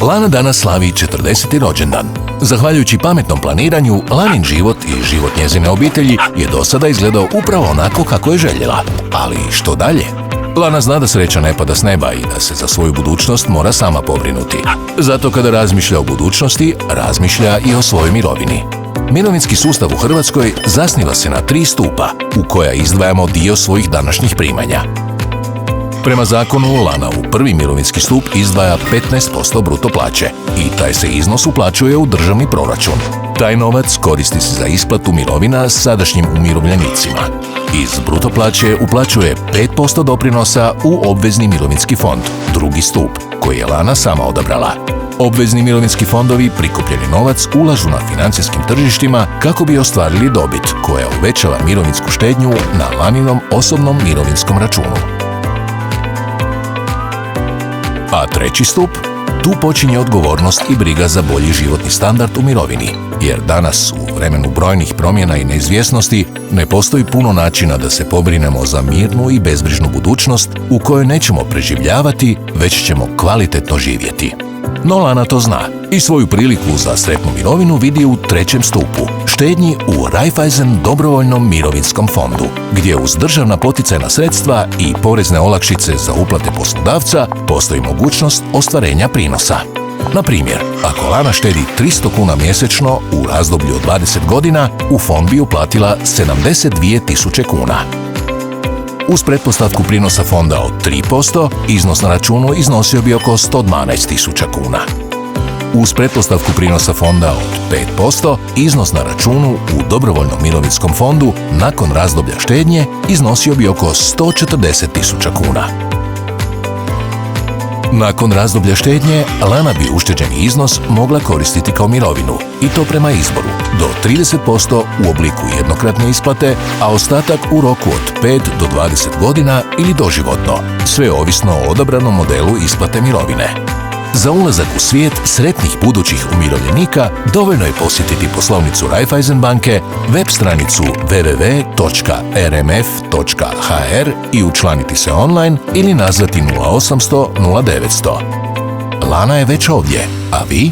Lana danas slavi 40. rođendan. Zahvaljujući pametnom planiranju, Lanin život i život njezine obitelji je do sada izgledao upravo onako kako je željela. Ali što dalje? Lana zna da sreća ne pada s neba i da se za svoju budućnost mora sama pobrinuti. Zato kada razmišlja o budućnosti, razmišlja i o svojoj mirovini. Mirovinski sustav u Hrvatskoj zasniva se na 3 stupa, u koja izdvajamo dio svojih današnjih primanja. Prema zakonu, Lana u prvi mirovinski stup izdvaja 15% bruto plaće i taj se iznos uplaćuje u državni proračun. Taj novac koristi se za isplatu mirovina sadašnjim umirovljenicima. Iz bruto plaće uplaćuje 5% doprinosa u obvezni mirovinski fond, drugi stup, koji je Lana sama odabrala. Obvezni mirovinski fondovi prikupljeni novac ulažu na financijskim tržištima kako bi ostvarili dobit, koja uvećava mirovinsku štednju na Laninom osobnom mirovinskom računu. A treći stup? Tu počinje odgovornost i briga za bolji životni standard u mirovini, jer danas, u vremenu brojnih promjena i neizvjesnosti, ne postoji puno načina da se pobrinemo za mirnu i bezbrižnu budućnost u kojoj nećemo preživljavati, već ćemo kvalitetno živjeti. No Lana to zna i svoju priliku za sretnu mirovinu vidi u trećem stupu, štednji u Raiffeisen dobrovoljnom mirovinskom fondu, gdje uz državna poticajna sredstva i porezne olakšice za uplate poslodavca postoji mogućnost ostvarenja prinosa. Na primjer, ako Lana štedi 300 kuna mjesečno u razdoblju od 20 godina, u fond bi uplatila 72.000 kuna. Uz pretpostavku prinosa fonda od 3%, iznos na računu iznosio bi oko 112.000 kuna. Uz pretpostavku prinosa fonda od 5%, iznos na računu u dobrovoljnom mirovinskom fondu nakon razdoblja štednje iznosio bi oko 140.000 kuna. Nakon razdoblja štednje, Lana bi ušteđeni iznos mogla koristiti kao mirovinu, i to prema izboru, do 30% u obliku jednokratne isplate, a ostatak u roku od 5 do 20 godina ili doživotno, sve ovisno o odabranom modelu isplate mirovine. Za ulazak u svijet sretnih budućih umirovljenika dovoljno je posjetiti poslovnicu Raiffeisen banke, web stranicu www.rmf.hr i učlaniti se online ili nazvati 0800 0900. Lana je već ovdje, a vi?